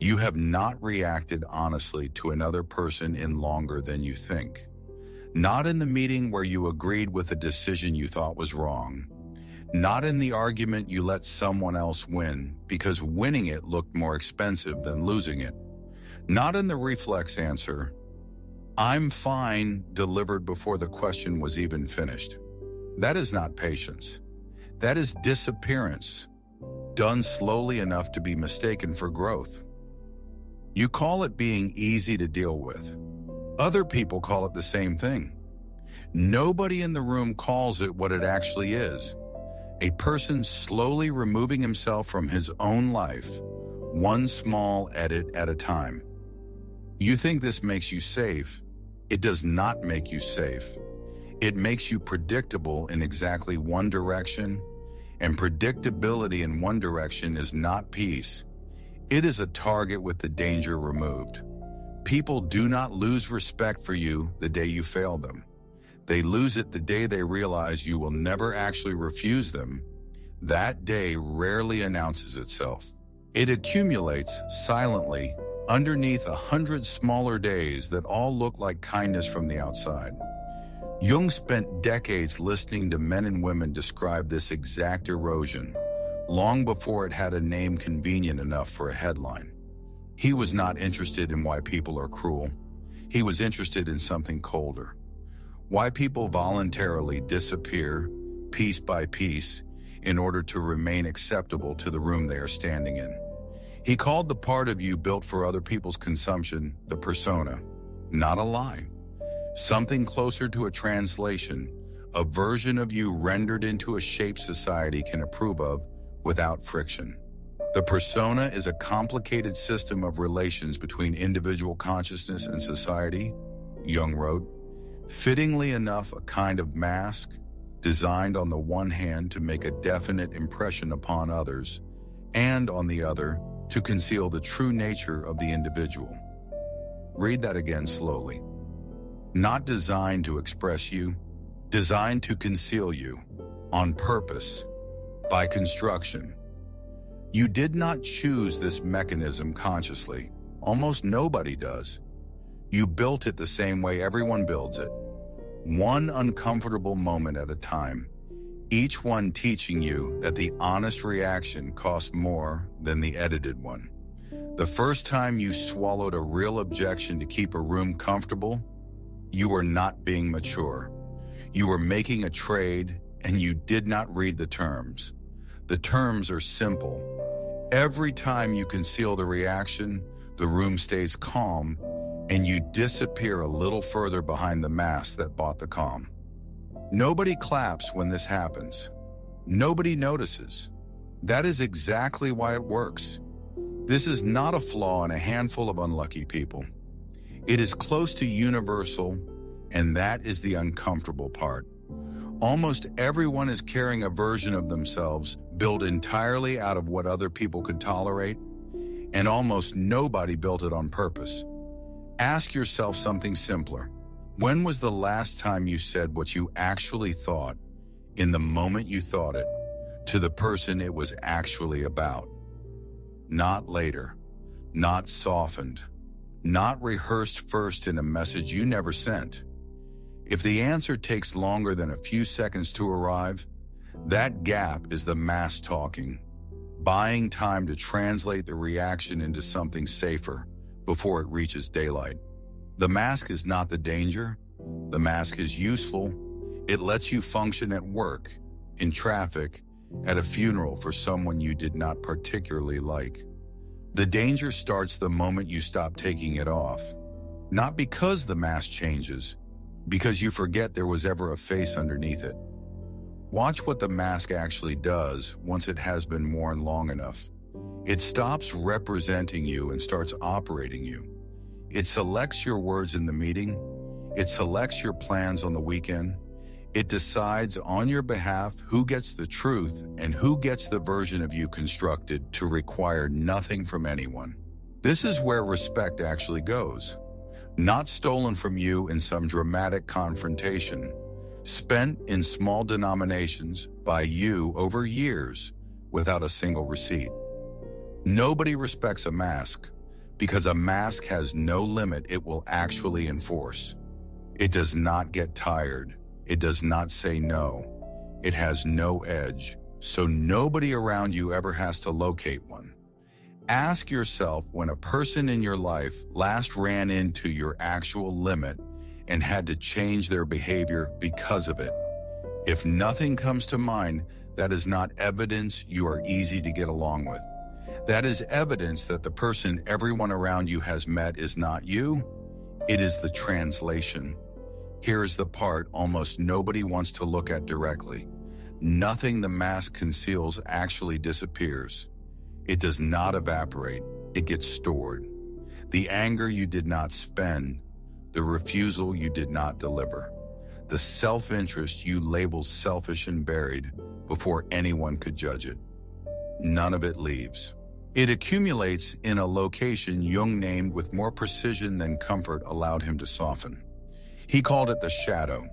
You have not reacted honestly to another person in longer than you think. Not in the meeting where you agreed with a decision you thought was wrong. Not in the argument you let someone else win because winning it looked more expensive than losing it. Not in the reflex answer, "I'm fine," delivered before the question was even finished. That is not patience. That is disappearance, done slowly enough to be mistaken for growth. You call it being easy to deal with. Other people call it the same thing. Nobody in the room calls it what it actually is. A person slowly removing himself from his own life, one small edit at a time. You think this makes you safe. It does not make you safe. It makes you predictable in exactly one direction, and predictability in one direction is not peace. It is a target with the danger removed. People do not lose respect for you the day you fail them. They lose it the day they realize you will never actually refuse them. That day rarely announces itself. It accumulates silently underneath 100 smaller days that all look like kindness from the outside. Jung spent decades listening to men and women describe this exact erosion, long before it had a name convenient enough for a headline. He was not interested in why people are cruel. He was interested in something colder. Why people voluntarily disappear, piece by piece, in order to remain acceptable to the room they are standing in. He called the part of you built for other people's consumption the persona, not a lie. Something closer to a translation, a version of you rendered into a shape society can approve of without friction. The persona is a complicated system of relations between individual consciousness and society, Jung wrote. Fittingly enough, a kind of mask, designed on the one hand to make a definite impression upon others, and on the other, to conceal the true nature of the individual. Read that again slowly. Not designed to express you, designed to conceal you, on purpose, by construction. You did not choose this mechanism consciously. Almost nobody does. You built it the same way everyone builds it. One uncomfortable moment at a time, each one teaching you that the honest reaction costs more than the edited one. The first time you swallowed a real objection to keep a room comfortable, you were not being mature. You were making a trade and you did not read the terms. The terms are simple. Every time you conceal the reaction, the room stays calm and you disappear a little further behind the mask that bought the calm. Nobody claps when this happens. Nobody notices. That is exactly why it works. This is not a flaw in a handful of unlucky people. It is close to universal, and that is the uncomfortable part. Almost everyone is carrying a version of themselves built entirely out of what other people could tolerate, and almost nobody built it on purpose. Ask yourself something simpler. When was the last time you said what you actually thought, in the moment you thought it, to the person it was actually about? Not later, not softened, not rehearsed first in a message you never sent. If the answer takes longer than a few seconds to arrive, that gap is the mask talking, buying time to translate the reaction into something safer before it reaches daylight. The mask is not the danger. The mask is useful. It lets you function at work, in traffic, at a funeral for someone you did not particularly like. The danger starts the moment you stop taking it off. Not because the mask changes, because you forget there was ever a face underneath it. Watch what the mask actually does once it has been worn long enough. It stops representing you and starts operating you. It selects your words in the meeting. It selects your plans on the weekend. It decides on your behalf who gets the truth and who gets the version of you constructed to require nothing from anyone. This is where respect actually goes. Not stolen from you in some dramatic confrontation, spent in small denominations by you over years without a single receipt. Nobody respects a mask. because a mask has no limit it will actually enforce. It does not get tired. It does not say no. It has no edge, so nobody around you ever has to locate one. Ask yourself when a person in your life last ran into your actual limit and had to change their behavior because of it. If nothing comes to mind, that is not evidence you are easy to get along with. That is evidence that the person everyone around you has met is not you. It is the translation. Here is the part almost nobody wants to look at directly. Nothing the mask conceals actually disappears. It does not evaporate. It gets stored. The anger you did not spend, the refusal you did not deliver, the self-interest you labeled selfish and buried before anyone could judge it. None of it leaves. It accumulates in a location Jung named with more precision than comfort allowed him to soften. He called it the shadow.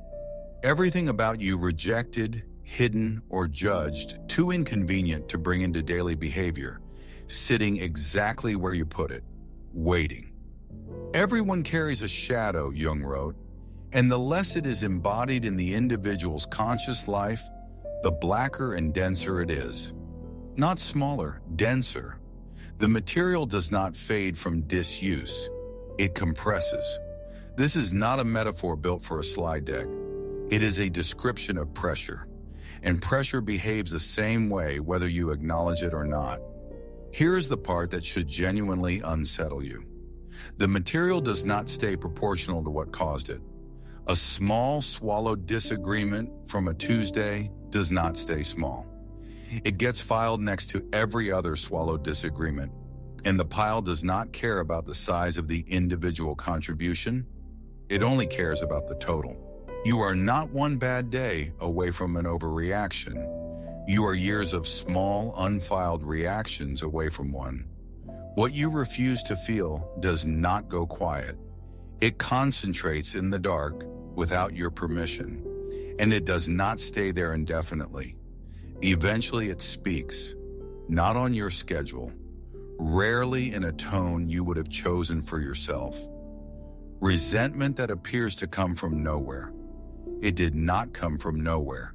Everything about you rejected, hidden, or judged, too inconvenient to bring into daily behavior, sitting exactly where you put it, waiting. Everyone carries a shadow, Jung wrote, and the less it is embodied in the individual's conscious life, the blacker and denser it is. Not smaller, denser. The material does not fade from disuse. It compresses. This is not a metaphor built for a slide deck. It is a description of pressure. And pressure behaves the same way whether you acknowledge it or not. Here is the part that should genuinely unsettle you. The material does not stay proportional to what caused it. A small swallowed disagreement from a Tuesday does not stay small. It gets filed next to every other swallowed disagreement, and the pile does not care about the size of the individual contribution. It only cares about the total. You are not one bad day away from an overreaction. You are years of small, unfiled reactions away from one. What you refuse to feel does not go quiet. It concentrates in the dark without your permission, and it does not stay there indefinitely. Eventually it speaks, not on your schedule, rarely in a tone you would have chosen for yourself. Resentment that appears to come from nowhere. It did not come from nowhere.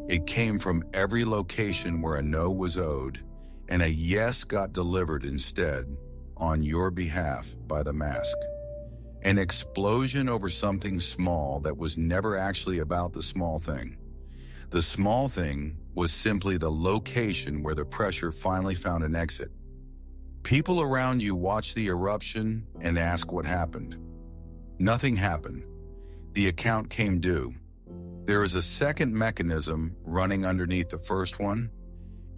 It came from every location where a no was owed, and a yes got delivered instead, on your behalf by the mask. An explosion over something small that was never actually about the small thing. The small thing was simply the location where the pressure finally found an exit. People around you watch the eruption and ask what happened. Nothing happened. The account came due. There is a second mechanism running underneath the first one,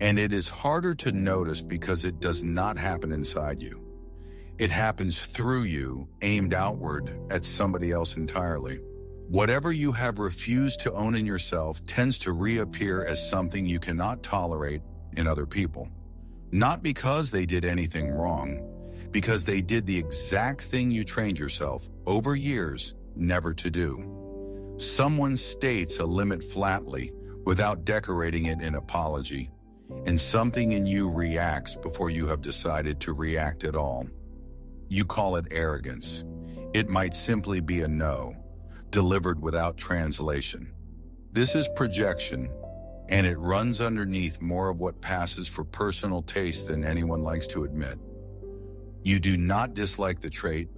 and it is harder to notice because it does not happen inside you. It happens through you, aimed outward at somebody else entirely. Whatever you have refused to own in yourself tends to reappear as something you cannot tolerate in other people. Not because they did anything wrong, because they did the exact thing you trained yourself over years never to do. Someone states a limit flatly without decorating it in apology, and something in you reacts before you have decided to react at all. You call it arrogance. It might simply be a no, delivered without translation. This is projection, and it runs underneath more of what passes for personal taste than anyone likes to admit. You do not dislike the trait.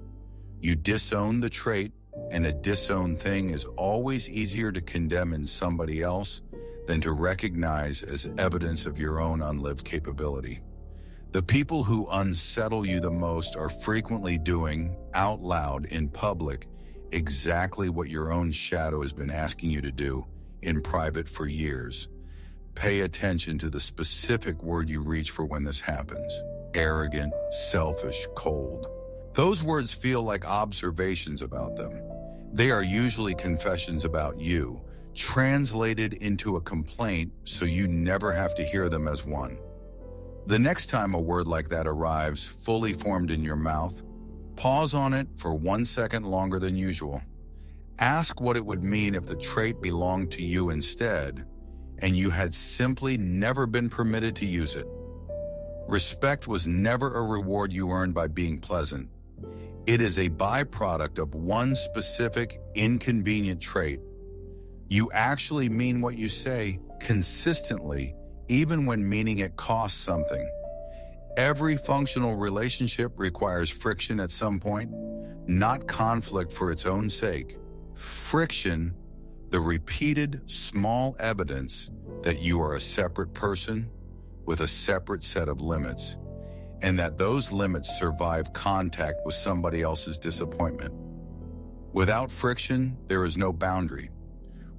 You disown the trait, and a disowned thing is always easier to condemn in somebody else than to recognize as evidence of your own unlived capability. The people who unsettle you the most are frequently doing, out loud, in public, exactly what your own shadow has been asking you to do in private for years. Pay attention to the specific word you reach for when this happens. Arrogant, selfish, cold. Those words feel like observations about them. They are usually confessions about you, translated into a complaint so you never have to hear them as one. The next time a word like that arrives, fully formed in your mouth, pause on it for 1 second longer than usual. Ask what it would mean if the trait belonged to you instead, and you had simply never been permitted to use it. Respect was never a reward you earned by being pleasant. It is a byproduct of one specific, inconvenient trait. You actually mean what you say consistently, even when meaning it costs something. Every functional relationship requires friction at some point, not conflict for its own sake. Friction, the repeated small evidence that you are a separate person with a separate set of limits, and that those limits survive contact with somebody else's disappointment. Without friction, there is no boundary.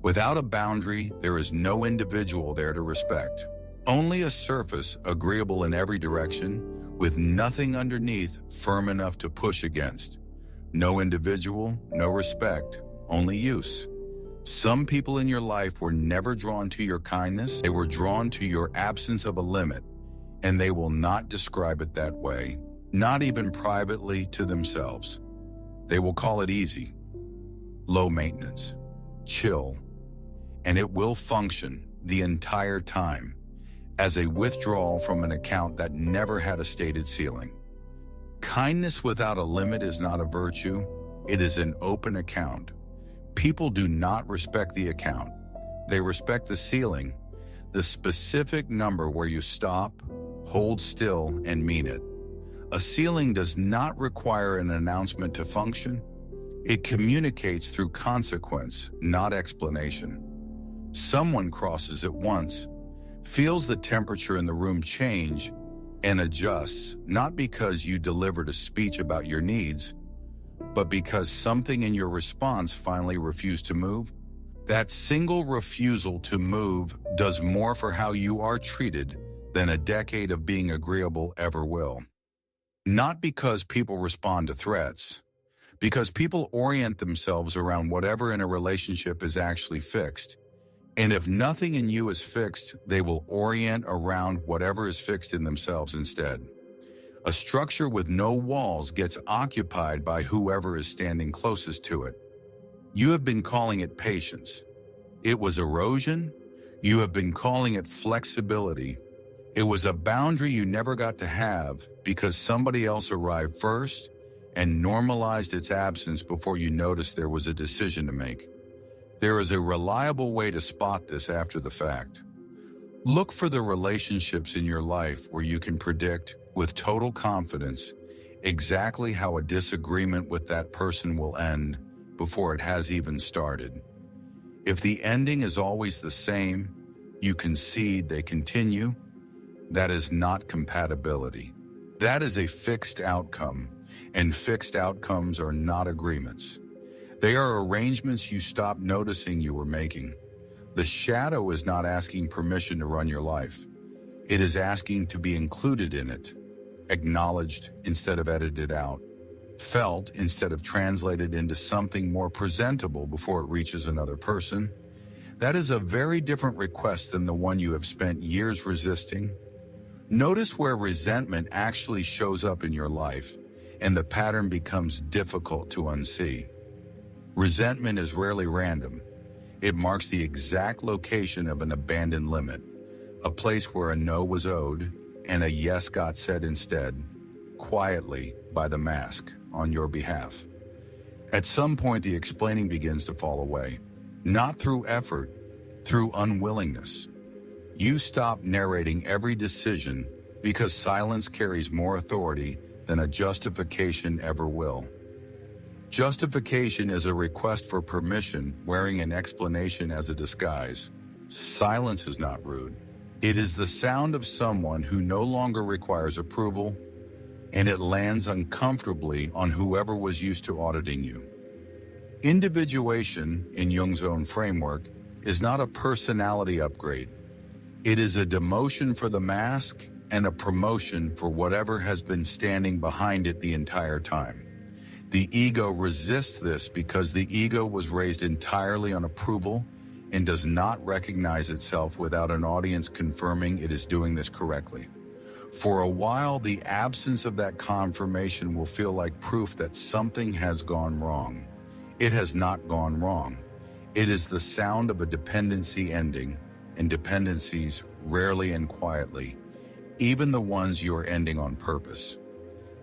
Without a boundary, there is no individual there to respect. Only a surface agreeable in every direction, with nothing underneath firm enough to push against. No individual, no respect, only use. Some people in your life were never drawn to your kindness. They were drawn to your absence of a limit, and they will not describe it that way, not even privately to themselves. They will call it easy, low maintenance, chill, and it will function the entire time as a withdrawal from an account that never had a stated ceiling. Kindness without a limit is not a virtue, it is an open account. People do not respect the account. They respect the ceiling, the specific number where you stop, hold still, and mean it. A ceiling does not require an announcement to function. It communicates through consequence, not explanation. Someone crosses it once, feels the temperature in the room change, and adjusts, not because you delivered a speech about your needs, but because something in your response finally refused to move. That single refusal to move does more for how you are treated than a decade of being agreeable ever will. Not because people respond to threats, because people orient themselves around whatever in a relationship is actually fixed. And if nothing in you is fixed, they will orient around whatever is fixed in themselves instead. A structure with no walls gets occupied by whoever is standing closest to it. You have been calling it patience. It was erosion. You have been calling it flexibility. It was a boundary you never got to have because somebody else arrived first and normalized its absence before you noticed there was a decision to make. There is a reliable way to spot this after the fact. Look for the relationships in your life where you can predict, with total confidence, exactly how a disagreement with that person will end before it has even started. If the ending is always the same, you concede they continue, that is not compatibility. That is a fixed outcome, and fixed outcomes are not agreements. They are arrangements you stopped noticing you were making. The shadow is not asking permission to run your life. It is asking to be included in it, acknowledged instead of edited out, felt instead of translated into something more presentable before it reaches another person. That is a very different request than the one you have spent years resisting. Notice where resentment actually shows up in your life, and the pattern becomes difficult to unsee. Resentment is rarely random. It marks the exact location of an abandoned limit, a place where a no was owed and a yes got said instead, quietly by the mask on your behalf. At some point, the explaining begins to fall away, not through effort, through unwillingness. You stop narrating every decision because silence carries more authority than a justification ever will. Justification is a request for permission wearing an explanation as a disguise. Silence is not rude. It is the sound of someone who no longer requires approval, and it lands uncomfortably on whoever was used to auditing you. Individuation, in Jung's own framework, is not a personality upgrade. It is a demotion for the mask and a promotion for whatever has been standing behind it the entire time. The ego resists this because the ego was raised entirely on approval and does not recognize itself without an audience confirming it is doing this correctly. For a while, the absence of that confirmation will feel like proof that something has gone wrong. It has not gone wrong. It is the sound of a dependency ending, and dependencies, rarely and quietly, even the ones you are ending on purpose.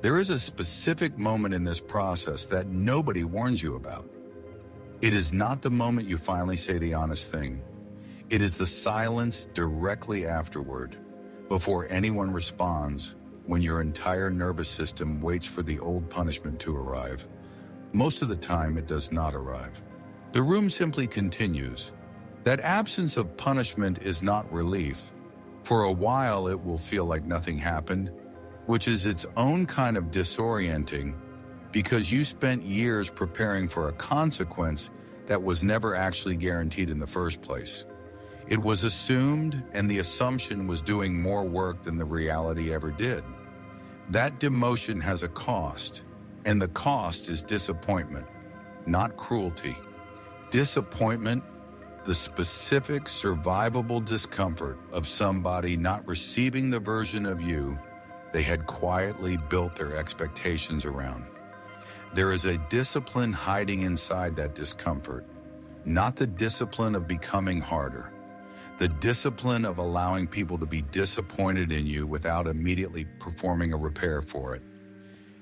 There is a specific moment in this process that nobody warns you about. It is not the moment you finally say the honest thing. It is the silence directly afterward, before anyone responds, when your entire nervous system waits for the old punishment to arrive. Most of the time, it does not arrive. The room simply continues. That absence of punishment is not relief. For a while, it will feel like nothing happened, which is its own kind of disorienting, because you spent years preparing for a consequence that was never actually guaranteed in the first place. It was assumed, and the assumption was doing more work than the reality ever did. That demotion has a cost, and the cost is disappointment, not cruelty. Disappointment, the specific survivable discomfort of somebody not receiving the version of you they had quietly built their expectations around. There is a discipline hiding inside that discomfort, not the discipline of becoming harder. The discipline of allowing people to be disappointed in you without immediately performing a repair for it.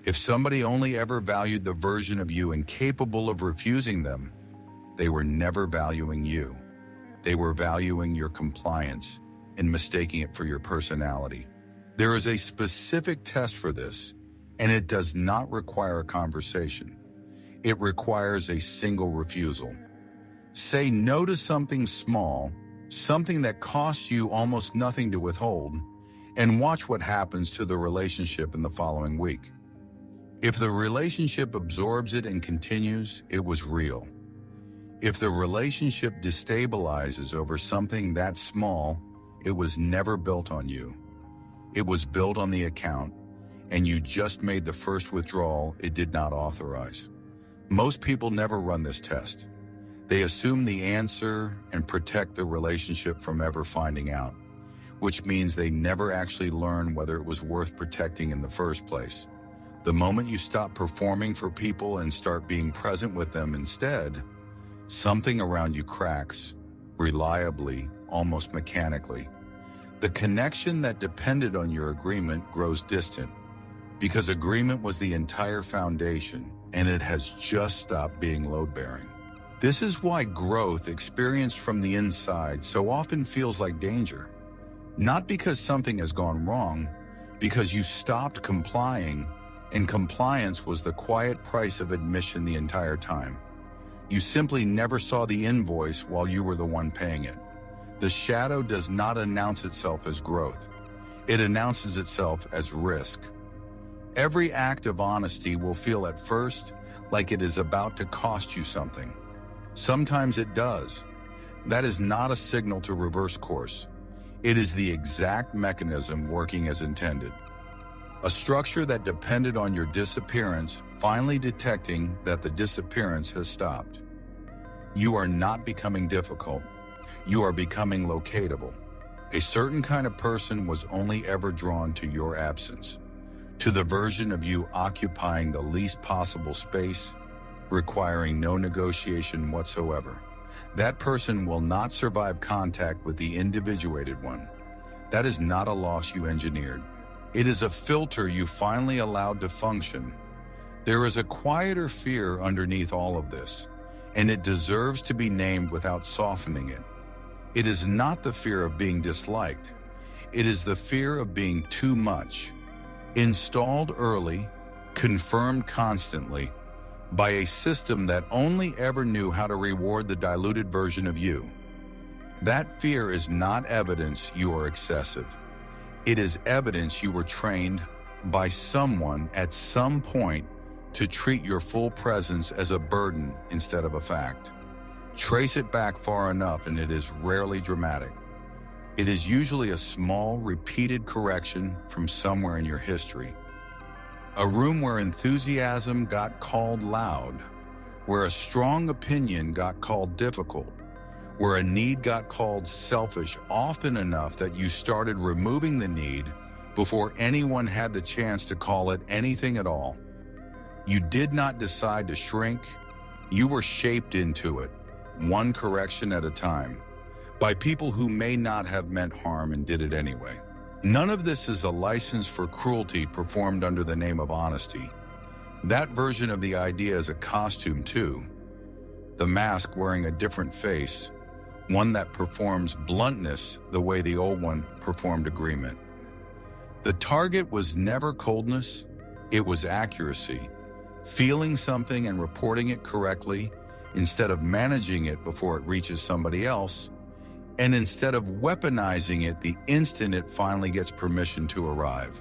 If somebody only ever valued the version of you incapable of refusing them, they were never valuing you. They were valuing your compliance and mistaking it for your personality. There is a specific test for this, and it does not require a conversation. It requires a single refusal. Say no to something small, something that costs you almost nothing to withhold, and watch what happens to the relationship in the following week. If the relationship absorbs it and continues, it was real. If the relationship destabilizes over something that small, it was never built on you. It was built on the account, and you just made the first withdrawal it did not authorize. Most people never run this test. They assume the answer and protect the relationship from ever finding out, which means they never actually learn whether it was worth protecting in the first place. The moment you stop performing for people and start being present with them instead, something around you cracks, reliably, almost mechanically. The connection that depended on your agreement grows distant, because agreement was the entire foundation, and it has just stopped being load-bearing. This is why growth experienced from the inside so often feels like danger. Not because something has gone wrong, because you stopped complying, and compliance was the quiet price of admission the entire time. You simply never saw the invoice while you were the one paying it. The shadow does not announce itself as growth. It announces itself as risk. Every act of honesty will feel at first like it is about to cost you something. Sometimes it does. That is not a signal to reverse course. It is the exact mechanism working as intended. A structure that depended on your disappearance finally detecting that the disappearance has stopped. You are not becoming difficult. You are becoming locatable. A certain kind of person was only ever drawn to your absence, to the version of you occupying the least possible space, requiring no negotiation whatsoever. That person will not survive contact with the individuated one. That is not a loss you engineered. It is a filter you finally allowed to function. There is a quieter fear underneath all of this, and it deserves to be named without softening it. It is not the fear of being disliked. It is the fear of being too much. Installed early, confirmed constantly, by a system that only ever knew how to reward the diluted version of you. That fear is not evidence you are excessive. It is evidence you were trained by someone at some point to treat your full presence as a burden instead of a fact. Trace it back far enough and it is rarely dramatic. It is usually a small, repeated correction from somewhere in your history. A room where enthusiasm got called loud, where a strong opinion got called difficult, where a need got called selfish often enough that you started removing the need before anyone had the chance to call it anything at all. You did not decide to shrink. You were shaped into it, one correction at a time, by people who may not have meant harm and did it anyway. None of this is a license for cruelty performed under the name of honesty. That version of the idea is a costume too. The mask wearing a different face, one that performs bluntness the way the old one performed agreement. The target was never coldness, it was accuracy. Feeling something and reporting it correctly instead of managing it before it reaches somebody else, and instead of weaponizing it the instant it finally gets permission to arrive.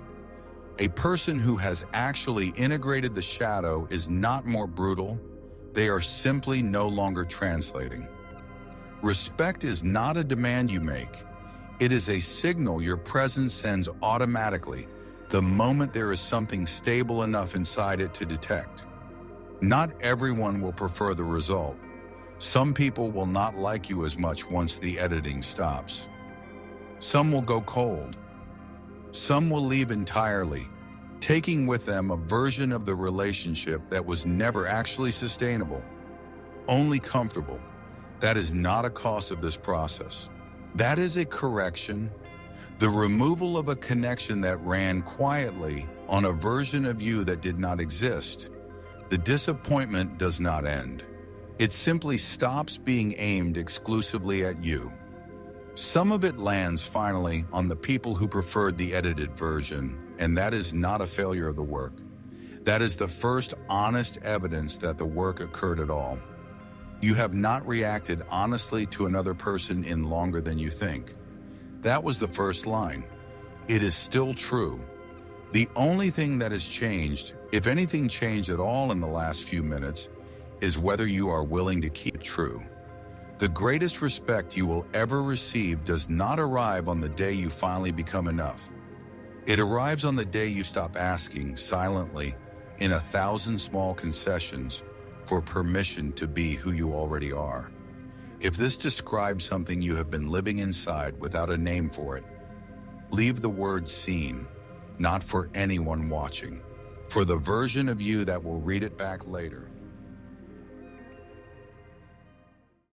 A person who has actually integrated the shadow is not more brutal, they are simply no longer translating. Respect is not a demand you make, it is a signal your presence sends automatically the moment there is something stable enough inside it to detect. Not everyone will prefer the result. Some people will not like you as much once the editing stops. Some will go cold. Some will leave entirely, taking with them a version of the relationship that was never actually sustainable, only comfortable. That is not a cost of this process. That is a correction, the removal of a connection that ran quietly on a version of you that did not exist. The disappointment does not end. It simply stops being aimed exclusively at you. Some of it lands finally on the people who preferred the edited version, and that is not a failure of the work. That is the first honest evidence that the work occurred at all. You have not reacted honestly to another person in longer than you think. That was the first line. It is still true. The only thing that has changed, if anything changed at all in the last few minutes, is whether you are willing to keep it true. The greatest respect you will ever receive does not arrive on the day you finally become enough. It arrives on the day you stop asking silently, in 1,000 small concessions, for permission to be who you already are. If this describes something you have been living inside without a name for it, leave the word seen, not for anyone watching, for the version of you that will read it back later.